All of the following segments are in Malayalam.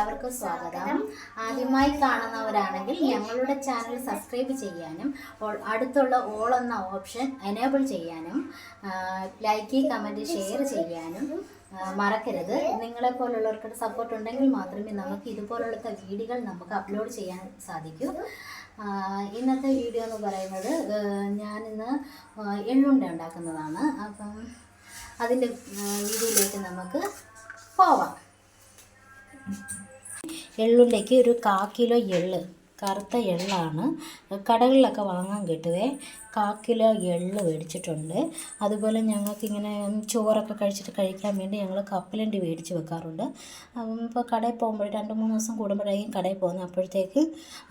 എല്ലാവർക്കും സ്വാഗതം. ആദ്യമായി കാണുന്നവരാണെങ്കിൽ ഞങ്ങളുടെ ചാനൽ സബ്സ്ക്രൈബ് ചെയ്യാനും അടുത്തുള്ള ഓൾ എന്ന ഓപ്ഷൻ എനേബിൾ ചെയ്യാനും ലൈക്ക്, കമൻറ്റ്, ഷെയർ ചെയ്യാനും മറക്കരുത്. നിങ്ങളെപ്പോലുള്ളവർക്ക് സപ്പോർട്ട് ഉണ്ടെങ്കിൽ മാത്രമേ നമുക്ക് ഇതുപോലുള്ള വീഡിയോകൾ നമുക്ക് അപ്ലോഡ് ചെയ്യാൻ സാധിക്കൂ. ഇന്നത്തെ വീഡിയോ എന്ന് പറയുന്നത് ഞാനിന്ന് എള്ളുണ്ട ഉണ്ടാക്കുന്നതാണ്. അപ്പം അതിൻ്റെ വീഡിയോയിലേക്ക് നമുക്ക് പോവാം. എള്ളുണ്ടയ്ക്ക് ഒരു 1/4 കിലോ എള്ള്, കറുത്ത എള്ളാണ്, കടകളിലൊക്കെ വാങ്ങാൻ കിട്ടുവേ. 1/4 കിലോ എള്ള് മേടിച്ചിട്ടുണ്ട്. അതുപോലെ ഞങ്ങൾക്കിങ്ങനെ ചോറൊക്കെ കഴിക്കാൻ വേണ്ടി ഞങ്ങൾ കപ്പലണ്ടി മേടിച്ച് വെക്കാറുണ്ട്. ഇപ്പോൾ കടയിൽ പോകുമ്പോൾ 2-3 ദിവസം കൂടുമ്പോഴായിരിക്കും കടയിൽ പോകുന്നത്. അപ്പോഴത്തേക്ക്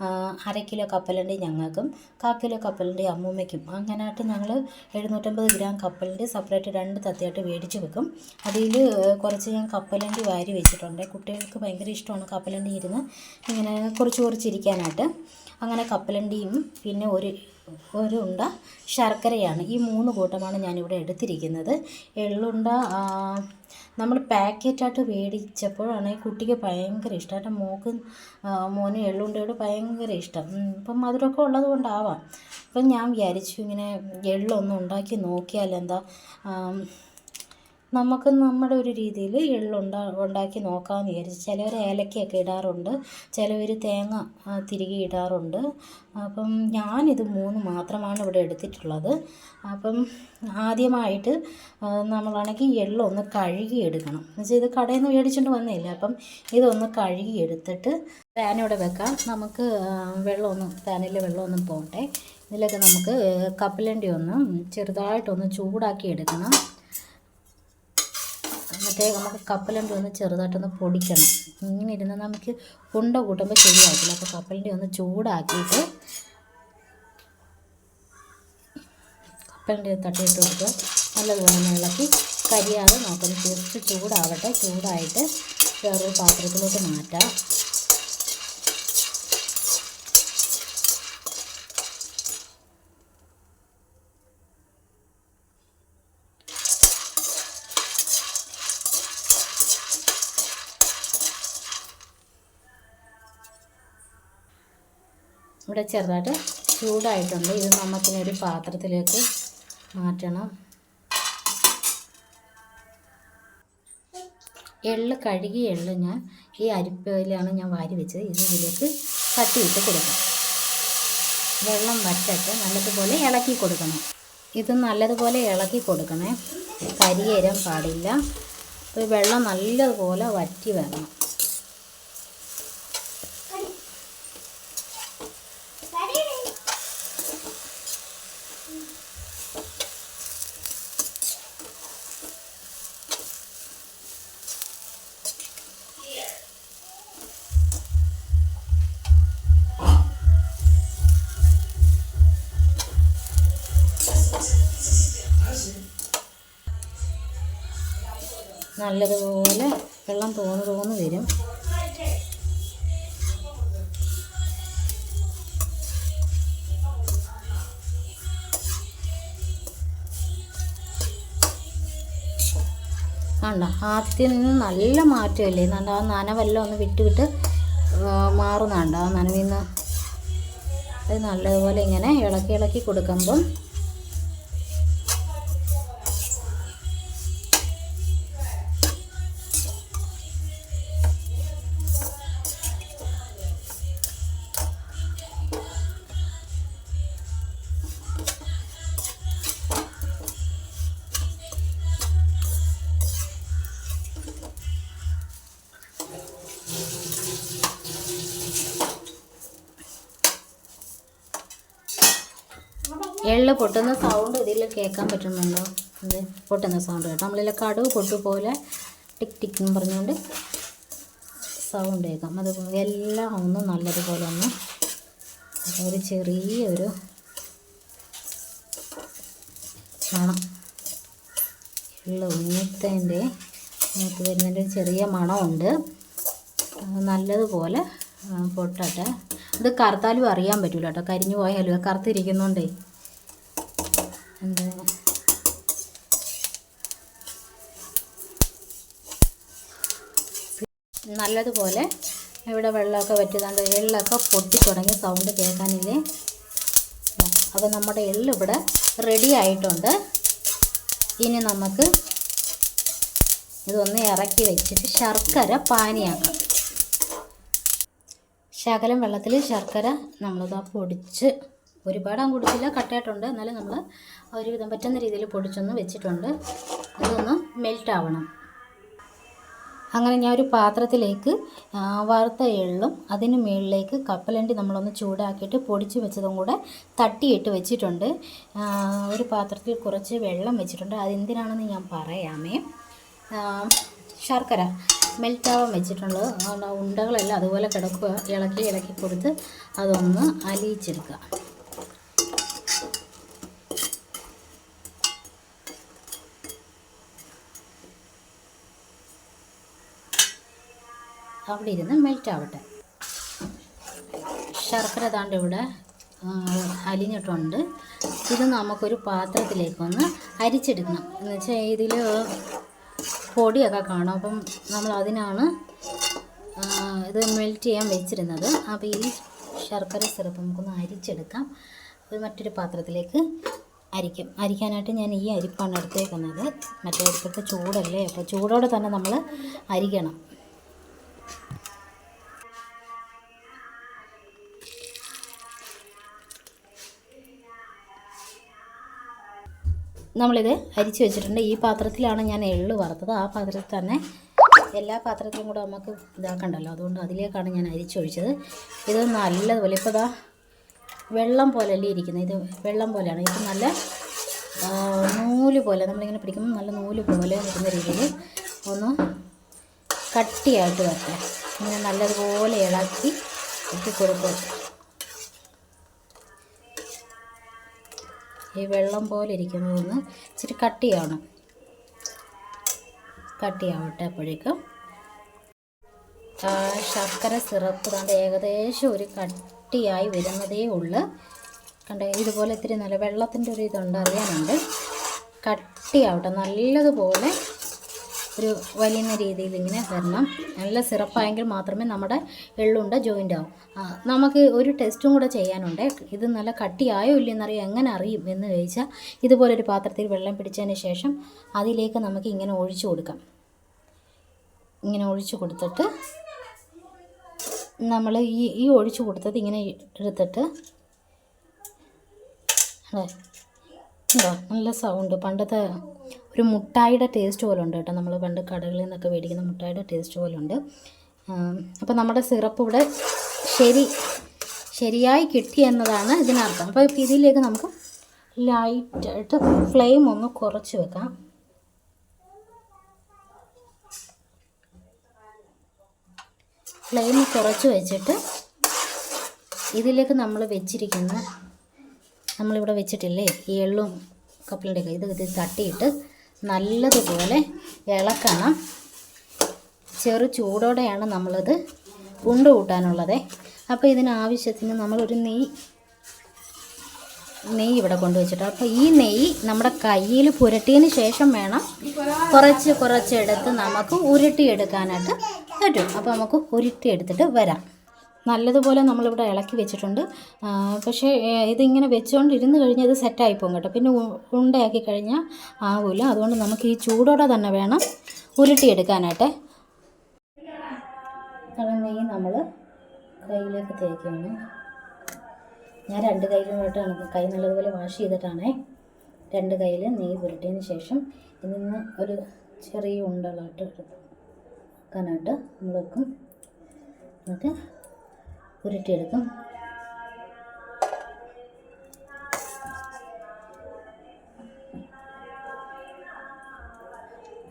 1/2 കിലോ കപ്പലണ്ടി ഞങ്ങൾക്കും 1/4 കിലോ കപ്പലണ്ടി അമ്മൂമ്മയ്ക്കും, അങ്ങനെയായിട്ട് ഞങ്ങൾ 750 ഗ്രാം കപ്പലണ്ടി സെപ്പറേറ്റ് 2 തത്തിയായിട്ട് മേടിച്ച് വെക്കും. അതിൽ കുറച്ച് ഞാൻ കപ്പലണ്ടി വാരി വെച്ചിട്ടുണ്ട്. കുട്ടികൾക്ക് ഭയങ്കര ഇഷ്ടമാണ് കപ്പലണ്ടി ഇരുന്ന് ഇങ്ങനെ കുറച്ചിരിക്കാനായിട്ട്. അങ്ങനെ കപ്പലണ്ടിയും പിന്നെ ഒരു ഉണ്ട ശർക്കരയാണ്. ഈ 3 കൂട്ടമാണ് ഞാനിവിടെ എടുത്തിരിക്കുന്നത്. എള്ളുണ്ട നമ്മൾ പാക്കറ്റായിട്ട് മേടിച്ചപ്പോഴാണ് കുട്ടിക്ക് ഭയങ്കര ഇഷ്ടം. മോന് എള്ളുണ്ടയോട് ഭയങ്കര ഇഷ്ടം. ഇപ്പം മധുരമൊക്കെ ഉള്ളത് കൊണ്ടാവാം. അപ്പം ഞാൻ വിചാരിച്ചു ഇങ്ങനെ എള്ളൊന്നും ഉണ്ടാക്കി നോക്കിയാലെന്താ, നമുക്ക് നമ്മുടെ ഒരു രീതിയിൽ ഉണ്ടാക്കി നോക്കാമെന്ന് വിചാരിച്ചു. ചിലവർ ഏലക്കയൊക്കെ ഇടാറുണ്ട്, ചിലവർ തേങ്ങ തിരികെ ഇടാറുണ്ട്. അപ്പം ഞാനിത് 3 മാത്രമാണ് ഇവിടെ എടുത്തിട്ടുള്ളത്. അപ്പം ആദ്യമായിട്ട് നമ്മളാണെങ്കിൽ എള്ളൊന്ന് കഴുകിയെടുക്കണം. എന്നുവെച്ചാൽ ഇത് കടയിൽ നിന്ന് മേടിച്ചുകൊണ്ട് വന്നില്ല. അപ്പം ഇതൊന്ന് കഴുകിയെടുത്തിട്ട് പാനിവിടെ വെക്കാം. നമുക്ക് പാനിൽ വെള്ളമൊന്നും പോകട്ടെ. ഇതിലൊക്കെ നമുക്ക് കപ്പലണ്ടി ഒന്ന് ചെറുതായിട്ടൊന്ന് ചൂടാക്കി എടുക്കണം. നമുക്ക് കപ്പലണ്ടി ഒന്ന് ചെറുതായിട്ടൊന്ന് പൊടിക്കണം. ഇങ്ങനെ ഇരുന്ന് നമുക്ക് ഉണ്ട കൂട്ടുമ്പോൾ ശരിയാക്കില്ല. അപ്പോൾ കപ്പലണ്ടി ഒന്ന് ചൂടാക്കിയിട്ട് കപ്പലണ്ടി തട്ടിയിട്ട് കൊടുക്കുക. നല്ലതുപോലെ ഇളക്കി കരിയാതെ നോക്കണം. ജസ്റ്റ് ചൂടാവട്ടെ. ചൂടായിട്ട് വേറൊരു പാത്രത്തിലോട്ട് മാറ്റാം. ഇവിടെ ചെറുതായിട്ട് ചൂടായിട്ടുണ്ട്. ഇത് നമുക്കിനൊരു പാത്രത്തിലേക്ക് മാറ്റണം. കഴുകിയ എള്ള് ഞാൻ ഈ അരിപ്പയിലാണ് ഞാൻ വാരി വെച്ചത്. ഇതിലേക്ക് തട്ടിയിട്ട് കൊടുക്കണം. വെള്ളം വറ്റട്ട് നല്ലതുപോലെ ഇളക്കി കൊടുക്കണം. ഇത് നല്ലതുപോലെ ഇളക്കി കൊടുക്കണേ, കരിയേരാൻ പാടില്ല. അപ്പോൾ വെള്ളം നല്ലതുപോലെ വറ്റി വരണം. നല്ലതുപോലെ വെള്ളം തോന്നു വരും. കണ്ടോ, ആദ്യത്തിൽ നിന്ന് നല്ല മാറ്റമല്ലേ. നല്ല ആ നനവെല്ലാം ഒന്ന് വിട്ട് മാറുന്നുണ്ട്. ആ നനവിൽ നിന്ന് അത് നല്ലതുപോലെ ഇങ്ങനെ ഇളക്കി കൊടുക്കുമ്പം എള്ള് പൊട്ടുന്ന സൗണ്ട് ഇതിൽ കേൾക്കാൻ പറ്റുന്നുണ്ടോ? ഇത് പൊട്ടുന്ന സൗണ്ട് കേട്ടോ. നമ്മളിൽ കടുവ് പൊട്ടുപോലെ ടിക് ടിക് എന്ന് പറഞ്ഞുകൊണ്ട് സൗണ്ട് കേൾക്കാം. അതുപോലെ എല്ലാം ഒന്ന് നല്ലതുപോലെ ഒന്ന് ഒരു ചെറിയൊരു മണം, എള്ള് ഉണ്ണിത്തതിൻ്റെ നമുക്ക് വരുന്നതിൻ്റെ ഒരു ചെറിയ മണമുണ്ട്. നല്ലതുപോലെ പൊട്ടട്ടെ. ഇത് കറുത്താലും അറിയാൻ പറ്റില്ല കേട്ടോ, കരിഞ്ഞു പോയാലും കറുത്തിരിക്കുന്നുണ്ടേ. നല്ലതുപോലെ ഇവിടെ വെള്ളമൊക്കെ വറ്റിയതാണ്ട് എള്ളൊക്കെ പൊട്ടി തുടങ്ങി സൗണ്ട് കേൾക്കാനില്ലേ. അപ്പോൾ നമ്മുടെ എള്ളിവിടെ റെഡി ആയിട്ടുണ്ട്. ഇനി നമുക്ക് ഇതൊന്ന് ഇറക്കി വെച്ചിട്ട് ശർക്കര പാനിയാക്കാം. ശകലം വെള്ളത്തിൽ ശർക്കര നമ്മളിതാ പൊടിച്ച്, ഒരുപാട് കുടിച്ചില്ല, കട്ടയായിട്ടുണ്ട്, എന്നാലും നമ്മൾ ഒരുവിധം പറ്റുന്ന രീതിയിൽ പൊടിച്ചൊന്ന് വെച്ചിട്ടുണ്ട്. ഇതൊന്ന് മെൽറ്റ് ആവണം. അങ്ങനെ ഞാൻ ഒരു പാത്രത്തിലേക്ക് വറുത്ത എള്ളും അതിന് മുകളിലേക്ക് കപ്പലണ്ടി നമ്മളൊന്ന് ചൂടാക്കിയിട്ട് പൊടിച്ച് വെച്ചതും കൂടെ തട്ടിയിട്ട് വെച്ചിട്ടുണ്ട്. ഒരു പാത്രത്തിൽ കുറച്ച് വെള്ളം വെച്ചിട്ടുണ്ട്. അതെന്തിനാണെന്ന് ഞാൻ പറയാമേ. ശർക്കര മെൽറ്റാവാൻ വെച്ചിട്ടുള്ളത് ഉണ്ടകളെല്ലാം അതുപോലെ കിടക്കുക. ഇളക്കി കൊടുത്ത് അതൊന്ന് അലിയിച്ചെടുക്കുക. അവിടെ ഇരുന്ന് മെൽറ്റ് ആവട്ടെ. ശർക്കര താണ്ട് ഇവിടെ അലിഞ്ഞിട്ടുണ്ട്. ഇത് നമുക്കൊരു പാത്രത്തിലേക്കൊന്ന് അരിച്ചെടുക്കണം. എന്ന് വെച്ചാൽ ഇതിൽ പൊടിയൊക്കെ കാണും. അപ്പം നമ്മൾ അതിനാണ് ഇത് മെൽറ്റ് ചെയ്യാൻ വെച്ചിരുന്നത്. അപ്പോൾ ഈ ശർക്കര സിറപ്പ് നമുക്കൊന്ന് അരിച്ചെടുക്കാം. അത് മറ്റൊരു പാത്രത്തിലേക്ക് അരിക്കാനായിട്ട് ഞാൻ ഈ അരിപ്പാണ് എടുത്തേക്കുന്നത്. മറ്റേ അരിപ്പൊക്കെ ചൂടല്ലേ, അപ്പോൾ ചൂടോടെ തന്നെ നമ്മൾ അരിക്കണം. നമ്മളിത് അരിച്ച് വെച്ചിട്ടുണ്ട്. ഈ പാത്രത്തിലാണ് ഞാൻ എള്ള് വറുത്തത്. ആ പാത്രത്തിൽ തന്നെ എല്ലാ പാത്രത്തിലും കൂടെ നമുക്ക് ഇതാക്കണ്ടല്ലോ, അതുകൊണ്ട് അതിലേക്കാണ് ഞാൻ അരിച്ചൊഴിച്ചത്. ഇത് നല്ലതുപോലെ ഇപ്പോൾ ഇതാ വെള്ളം പോലെയല്ലേ ഇരിക്കുന്നത്. ഇത് വെള്ളം പോലെയാണ്. ഇത് നല്ല നൂല് പോലെ, നമ്മളിങ്ങനെ പിടിക്കുമ്പോൾ നല്ല നൂല് പോലെ വരുന്ന രീതിയിൽ ഒന്ന് കട്ടിയായിട്ട് വരട്ടെ. ഇങ്ങനെ നല്ലതുപോലെ ഇളക്കി ഇട്ട് കൊടുക്കുക. ഈ വെള്ളം പോലെ ഇരിക്കുന്നതൊന്ന് ഇച്ചിരി കട്ടിയാവട്ടെ. അപ്പോഴേക്കും ശർക്കര സിറപ്പ് കണ്ട് ഏകദേശം ഒരു കട്ടിയായി വരുന്നതേ ഉള്ളൂ. കണ്ട ഇതുപോലെ ഇത്തിരി നല്ല വെള്ളത്തിൻ്റെ ഒരു ഇതുണ്ട്, അറിയാനുണ്ട്. കട്ടിയാവട്ടെ, നല്ലതുപോലെ ഒരു വലിയ രീതിയിൽ ഇങ്ങനെ വരണം. നല്ല സിറപ്പായെങ്കിൽ മാത്രമേ നമ്മുടെ എള്ളുണ്ട ജോയിൻ്റ് ആവും. നമുക്ക് ഒരു ടെസ്റ്റും കൂടെ ചെയ്യാനുണ്ട്. ഇത് നല്ല കട്ടിയായോ ഇല്ലെന്നറിയാം. എങ്ങനെ അറിയും എന്ന് ചോദിച്ചാൽ, ഇതുപോലൊരു പാത്രത്തിൽ വെള്ളം പിടിച്ചതിന് ശേഷം അതിലേക്ക് നമുക്ക് ഇങ്ങനെ ഒഴിച്ചു കൊടുക്കാം. ഇങ്ങനെ ഒഴിച്ചു കൊടുത്തിട്ട് നമ്മൾ ഈ ഒഴിച്ചു കൊടുത്തത് ഇങ്ങനെ എടുത്തിട്ട് ഉണ്ടോ, നല്ല സൗണ്ട്. പണ്ടത്തെ ഒരു മുട്ടായിയുടെ ടേസ്റ്റ് പോലെ ഉണ്ട് കേട്ടോ. നമ്മൾ പണ്ട് കടകളിൽ നിന്നൊക്കെ മേടിക്കുന്ന മുട്ടായിയുടെ ടേസ്റ്റ് പോലെ ഉണ്ട്. അപ്പോൾ നമ്മുടെ സിറപ്പ് ഇവിടെ ശരിയായി കിട്ടി എന്നതാണ് ഇതിനർത്ഥം. അപ്പോൾ ഇതിലേക്ക് നമുക്ക് ലൈറ്റായിട്ട് ഫ്ലെയിം ഒന്ന് കുറച്ച് വെക്കാം. ഫ്ലെയിം കുറച്ച് വെച്ചിട്ട് ഇതിലേക്ക് നമ്മളിവിടെ വെച്ചിട്ടില്ലേ ഈ എള്ളും കപ്പലിൻ്റെയൊക്കെ ഇത് തട്ടിയിട്ട് നല്ലതുപോലെ ഇളക്കണം. ചെറു ചൂടോടെയാണ് നമ്മളിത് കൂട്ടാനുള്ളത്. അപ്പോൾ ഇതിനാവശ്യത്തിന് നമ്മളൊരു നെയ്യ് ഇവിടെ കൊണ്ടുവച്ചിട്ട്, അപ്പോൾ ഈ നെയ്യ് നമ്മുടെ കയ്യിൽ പുരട്ടിയതിന് ശേഷം വേണം കുറച്ചെടുത്ത് നമുക്ക് ഉരുട്ടിയെടുക്കാനായിട്ട് പറ്റും. അപ്പോൾ നമുക്ക് ഉരുട്ടിയെടുത്തിട്ട് വരാം. നല്ലതുപോലെ നമ്മളിവിടെ ഇളക്കി വെച്ചിട്ടുണ്ട്. പക്ഷേ ഇതിങ്ങനെ വെച്ചുകൊണ്ടിരുന്ന് കഴിഞ്ഞാൽ ഇത് സെറ്റായി പോകും കേട്ടോ. പിന്നെ ഉണ്ടയാക്കി കഴിഞ്ഞാൽ ആവില്ല. അതുകൊണ്ട് നമുക്ക് ഈ ചൂടോടെ തന്നെ വേണം ഉരുട്ടിയെടുക്കാനായിട്ട്. നെയ്യ് നമ്മൾ കയ്യിലേക്ക് തേക്കുകയാണ്. ഞാൻ 2 കയ്യിലുമായിട്ടാണ്, കൈ നല്ലതുപോലെ വാഷ് ചെയ്തിട്ടാണേ 2 കയ്യിൽ നെയ്യ് പുരട്ടിയതിന് ശേഷം ഇതിൽ നിന്ന് ഒരു ചെറിയ ഉണ്ടകളായിട്ട് എടുക്കാനായിട്ട് നമ്മൾ വെക്കും. എന്നിട്ട് ഉരുട്ടിയെടുക്കും.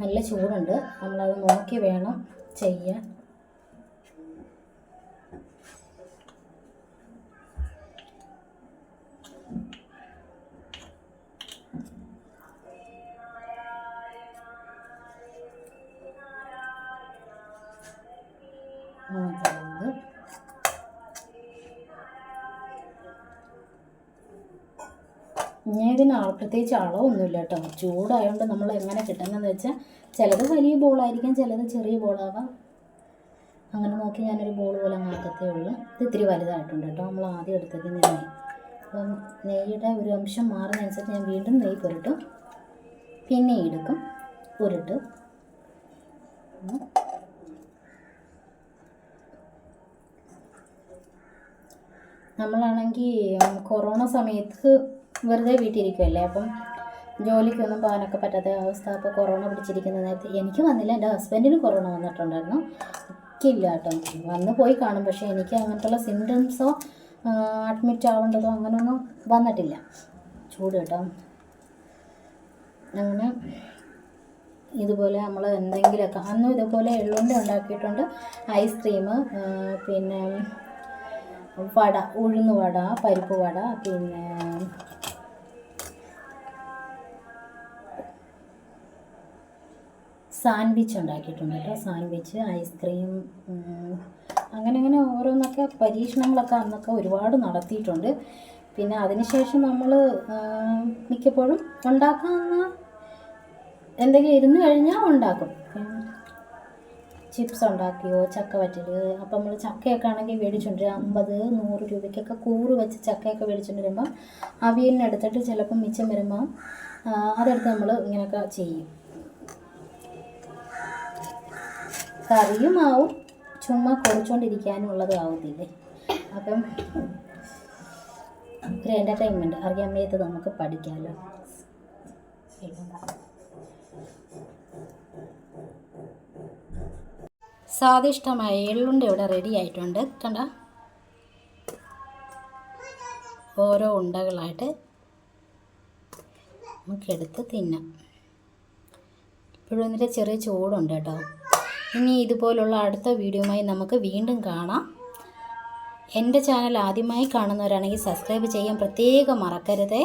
നല്ല ചൂടുണ്ട്, നമ്മളത് നോക്കി വേണം ചെയ്യാൻ. ഞാൻ ഇതിന് പ്രത്യേകിച്ച് അളവൊന്നുമില്ല കേട്ടോ. ചൂടായതുകൊണ്ട് നമ്മൾ എങ്ങനെ കിട്ടുന്നതെന്ന് വെച്ചാൽ ചിലത് വലിയ ബോളായിരിക്കും, ചിലത് ചെറിയ ബോളാവാം. അങ്ങനെ നോക്കി ഞാനൊരു ബോൾ പോലെ അങ്ങ് ആക്കത്തേ ഉള്ളൂ. ഇത് ഇത്തിരി വലുതായിട്ടുണ്ട് കേട്ടോ, നമ്മൾ ആദ്യം എടുത്തതിൽ നിന്ന്. അപ്പം നെയ്യുടെ ഒരു അംശം മാറുന്നതനുസരിച്ച് ഞാൻ വീണ്ടും നെയ്യ് പുരട്ടും, പിന്നെ എടുക്കും ഉരുട്ട്. നമ്മളാണെങ്കിൽ കൊറോണ സമയത്ത് വെറുതെ വീട്ടിലിരിക്കുമല്ലേ, അപ്പം ജോലിക്കൊന്നും പോകാനൊക്കെ പറ്റാത്ത അവസ്ഥ. അപ്പോൾ കൊറോണ പിടിച്ചിരിക്കുന്ന നേരത്ത് എനിക്ക് വന്നില്ല, എൻ്റെ ഹസ്ബൻഡിന് കൊറോണ വന്നിട്ടുണ്ടായിരുന്നു. എനിക്കില്ല കേട്ടോ, വന്ന് പോയി കാണും. പക്ഷേ എനിക്ക് അങ്ങനത്തുള്ള സിംറ്റംസോ അഡ്മിറ്റ് ആവേണ്ടതോ അങ്ങനെയൊന്നും വന്നിട്ടില്ല. ചൂട് കേട്ടോ. അങ്ങനെ ഇതുപോലെ നമ്മൾ എന്തെങ്കിലുമൊക്കെ അന്നും ഇതുപോലെ എള്ളുണ്ട ഉണ്ടാക്കിയിട്ടുണ്ട്, ഐസ്ക്രീം, പിന്നെ വട, ഉഴുന്ന് വട, പരിപ്പ് വട, പിന്നെ സാൻഡ്വിച്ച് ഉണ്ടാക്കിയിട്ടുണ്ട് കേട്ടോ. സാൻഡ്വിച്ച്, ഐസ്ക്രീം, അങ്ങനെ ഓരോന്നൊക്കെ പരീക്ഷണങ്ങളൊക്കെ അന്നൊക്കെ ഒരുപാട് നടത്തിയിട്ടുണ്ട്. പിന്നെ അതിനുശേഷം നമ്മൾ മിക്കപ്പോഴും ഉണ്ടാക്കാവുന്ന എന്തെങ്കിലും ഇരുന്ന് കഴിഞ്ഞാൽ ഉണ്ടാക്കും. ചിപ്സ് ഉണ്ടാക്കിയോ, ചക്ക വറ്റൽ. അപ്പം നമ്മൾ ചക്കയൊക്കെ ആണെങ്കിൽ മേടിച്ചുകൊണ്ട് 50-100 രൂപയ്ക്കൊക്കെ കൂറ് വെച്ച് ചക്കയൊക്കെ മേടിച്ചുകൊണ്ട് വരുമ്പോൾ അവിയലിനെടുത്തിട്ട് ചിലപ്പം മിച്ചം വരുമ്പോൾ അതെടുത്ത് നമ്മൾ ഇങ്ങനെയൊക്കെ ചെയ്യും. കറിയും ആവും, ചുമ്മാ കുറച്ചുകൊണ്ടിരിക്കാനും ഉള്ളതും ആവത്തില്ലേ. അപ്പം ഒരു എൻ്റർടൈൻമെൻറ്റ് അറിയാൻ വയ്യാത്തത് നമുക്ക് പഠിക്കാമല്ലോ. സ്വാദിഷ്ടമായ എള്ളുണ്ട ഇവിടെ റെഡി ആയിട്ടുണ്ട്. കണ്ട, ഓരോ ഉണ്ടകളായിട്ട് നമുക്കെടുത്ത് തിന്നാം. ഇപ്പോഴും ഇതിൻ്റെ ചെറിയ ചൂടുണ്ട് കേട്ടോ. ഇനി ഇതുപോലുള്ള അടുത്ത വീഡിയോയുമായി നമുക്ക് വീണ്ടും കാണാം. എൻ്റെ ചാനൽ ആദ്യമായി കാണുന്നവരാണെങ്കിൽ സബ്സ്ക്രൈബ് ചെയ്യാൻ പ്രത്യേകം മറക്കരുതേ.